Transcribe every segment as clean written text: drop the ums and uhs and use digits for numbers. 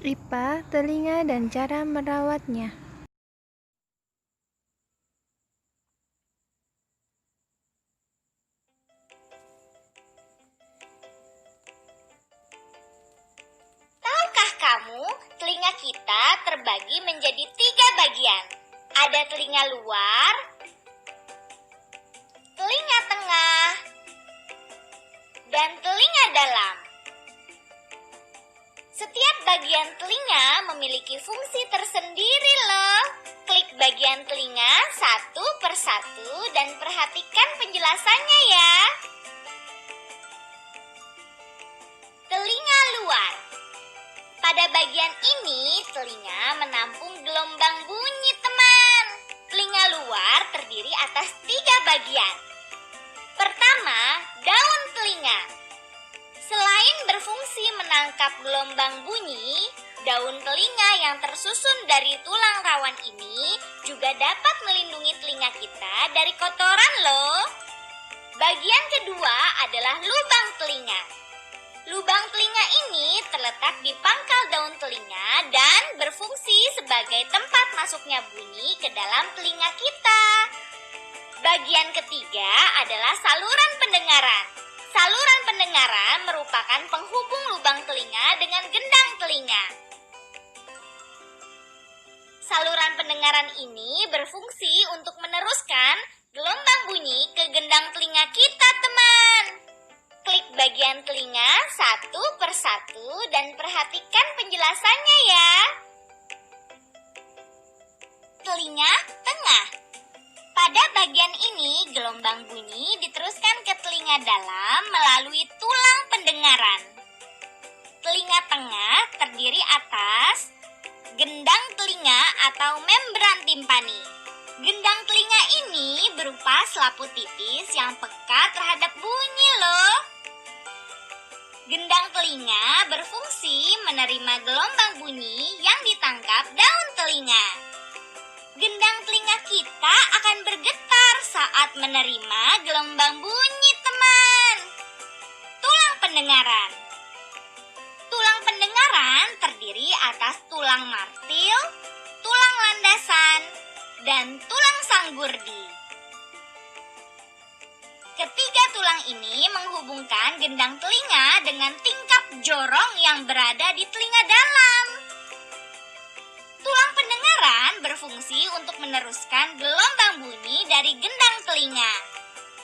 IPA, telinga dan cara merawatnya. Tahukah kamu, telinga kita terbagi menjadi 3 bagian. Ada telinga luar, telinga tengah, dan telinga dalam. Setiap bagian telinga memiliki fungsi tersendiri loh. Klik bagian telinga satu persatu dan perhatikan penjelasannya ya. Telinga luar. Pada bagian ini, telinga menampung gelombang bunyi, teman. Telinga luar terdiri atas 3 bagian. Pertama, daun telinga. Selain berfungsi menangkap gelombang bunyi, daun telinga yang tersusun dari tulang rawan ini juga dapat melindungi telinga kita dari kotoran loh. Bagian kedua adalah lubang telinga. Lubang telinga ini terletak di pangkal daun telinga dan berfungsi sebagai tempat masuknya bunyi ke dalam telinga kita. Bagian ketiga adalah saluran pendengaran. Saluran pendengaran merupakan penghubung lubang telinga dengan gendang telinga. Saluran pendengaran ini berfungsi untuk meneruskan gelombang bunyi ke gendang telinga kita, teman. Klik bagian telinga satu persatu dan perhatikan penjelasannya ya. Telinga tengah. Pada bagian ini, gelombang bunyi diteruskan ke telinga dalam melalui tulang pendengaran. Telinga tengah terdiri atas gendang telinga atau membran timpani. Gendang telinga ini berupa selaput tipis yang peka terhadap bunyi loh. Gendang telinga berfungsi menerima gelombang bunyi yang ditangkap daun telinga. Gendang telinga kita akan bergetar saat menerima gelombang bunyi, teman. Tulang pendengaran. Tulang pendengaran terdiri atas tulang martil, tulang landasan, dan tulang sanggurdi. Ketiga tulang ini menghubungkan gendang telinga dengan tingkap jorong yang berada di telinga dalam. Tulang pendengaran berfungsi untuk meneruskan gelombang bunyi dari gendang telinga.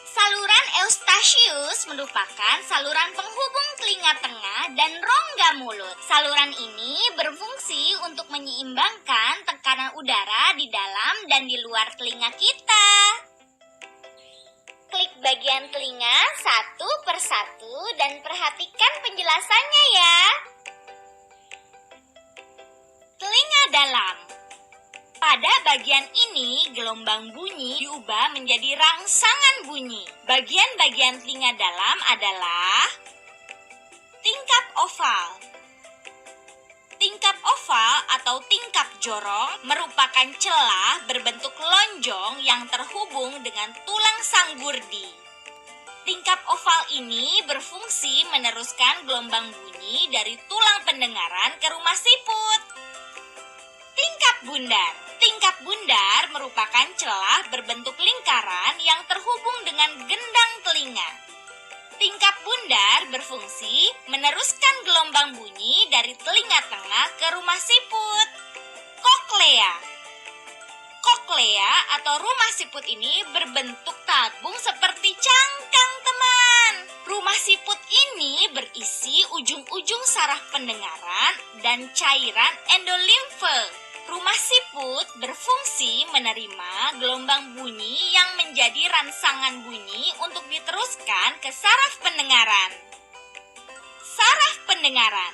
Saluran eustachius merupakan saluran penghubung telinga tengah dan rongga mulut. Saluran ini berfungsi untuk menyeimbangkan tekanan udara di dalam dan di luar telinga kita. Klik bagian telinga satu persatu dan perhatikan penjelasannya ya. Telinga dalam. Pada bagian ini, gelombang bunyi diubah menjadi rangsangan bunyi. Bagian-bagian telinga dalam adalah tingkap oval. Tingkap oval atau tingkap jorong merupakan celah berbentuk lonjong yang terhubung dengan tulang sanggurdi. Tingkap oval ini berfungsi meneruskan gelombang bunyi dari tulang pendengaran ke rumah siput. Tingkap bundar. Tingkap bundar merupakan celah berbentuk lingkaran yang terhubung dengan gendang telinga. Tingkap bundar berfungsi meneruskan gelombang bunyi dari telinga tengah ke rumah siput. Koklea. Koklea atau rumah siput ini berbentuk tabung seperti cangkang, teman. Rumah siput ini berisi ujung-ujung saraf pendengaran dan cairan endolimfe. Rumah siput berfungsi menerima gelombang bunyi yang menjadi rangsangan bunyi untuk diteruskan ke saraf pendengaran. Saraf pendengaran.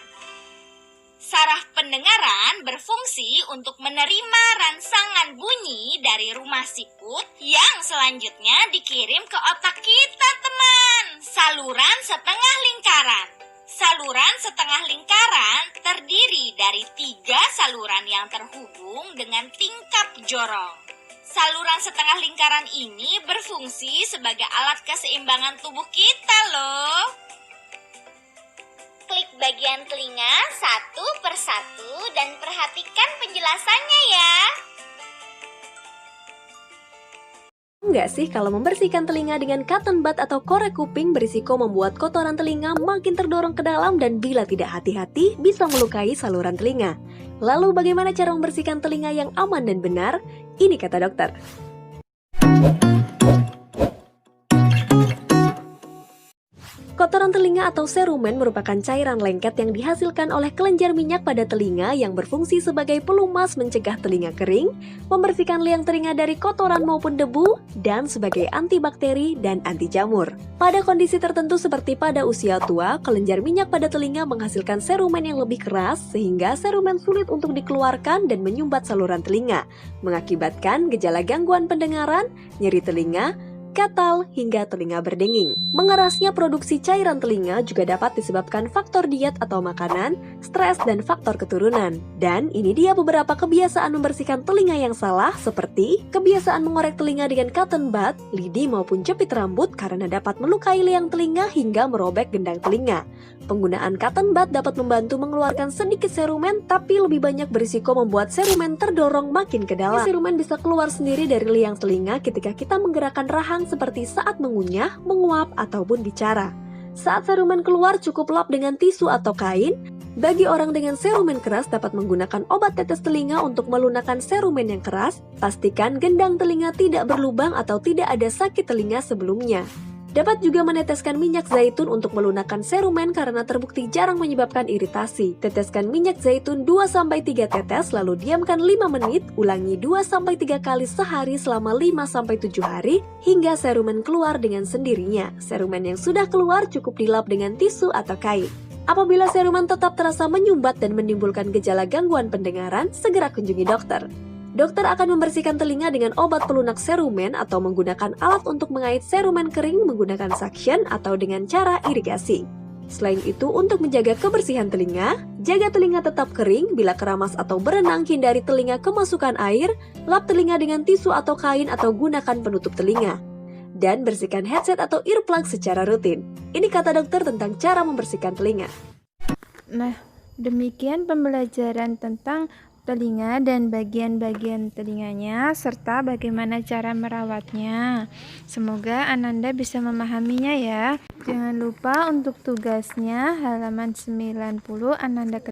Saraf pendengaran berfungsi untuk menerima rangsangan bunyi dari rumah siput yang selanjutnya dikirim ke otak kita, teman. Saluran setengah lingkaran. Saluran setengah lingkaran terdiri dari 3 saluran yang terhubung dengan tingkap jorong. Saluran setengah lingkaran ini berfungsi sebagai alat keseimbangan tubuh kita loh. Klik bagian telinga satu persatu satu dan perhatikan penjelasannya ya. Enggak sih kalau membersihkan telinga dengan cotton bud atau korek kuping berisiko membuat kotoran telinga makin terdorong ke dalam dan bila tidak hati-hati bisa melukai saluran telinga. Lalu bagaimana cara membersihkan telinga yang aman dan benar? Ini kata dokter. Kotoran telinga atau serumen merupakan cairan lengket yang dihasilkan oleh kelenjar minyak pada telinga yang berfungsi sebagai pelumas mencegah telinga kering, membersihkan liang telinga dari kotoran maupun debu, dan sebagai antibakteri dan anti jamur. Pada kondisi tertentu seperti pada usia tua, kelenjar minyak pada telinga menghasilkan serumen yang lebih keras sehingga serumen sulit untuk dikeluarkan dan menyumbat saluran telinga, mengakibatkan gejala gangguan pendengaran, nyeri telinga, gatal, hingga telinga berdenging. Mengerasnya produksi cairan telinga juga dapat disebabkan faktor diet atau makanan, stres, dan faktor keturunan. Dan ini dia beberapa kebiasaan membersihkan telinga yang salah seperti kebiasaan mengorek telinga dengan cotton bud, lidi maupun jepit rambut karena dapat melukai liang telinga hingga merobek gendang telinga. Penggunaan cotton bud dapat membantu mengeluarkan sedikit serumen tapi lebih banyak berisiko membuat serumen terdorong makin ke dalam. Serumen bisa keluar sendiri dari liang telinga ketika kita menggerakkan rahang seperti saat mengunyah, menguap, ataupun bicara. Saat serumen keluar cukup lap dengan tisu atau kain. Bagi orang dengan serumen keras dapat menggunakan obat tetes telinga untuk melunakkan serumen yang keras. Pastikan gendang telinga tidak berlubang atau tidak ada sakit telinga sebelumnya. Dapat juga meneteskan minyak zaitun untuk melunakkan serumen karena terbukti jarang menyebabkan iritasi. Teteskan minyak zaitun 2-3 tetes lalu diamkan 5 menit, ulangi 2-3 kali sehari selama 5-7 hari hingga serumen keluar dengan sendirinya. Serumen yang sudah keluar cukup dilap dengan tisu atau kain. Apabila serumen tetap terasa menyumbat dan menimbulkan gejala gangguan pendengaran, segera kunjungi dokter. Dokter akan membersihkan telinga dengan obat pelunak serumen atau menggunakan alat untuk mengait serumen kering menggunakan suction atau dengan cara irigasi. Selain itu, untuk menjaga kebersihan telinga, jaga telinga tetap kering. Bila keramas atau berenang, hindari telinga kemasukan air, lap telinga dengan tisu atau kain atau gunakan penutup telinga. Dan bersihkan headset atau earplug secara rutin. Ini kata dokter tentang cara membersihkan telinga. Nah, demikian pembelajaran tentang telinga dan bagian-bagian telinganya serta bagaimana cara merawatnya. Semoga Ananda bisa memahaminya ya. Jangan lupa untuk tugasnya halaman 90 Ananda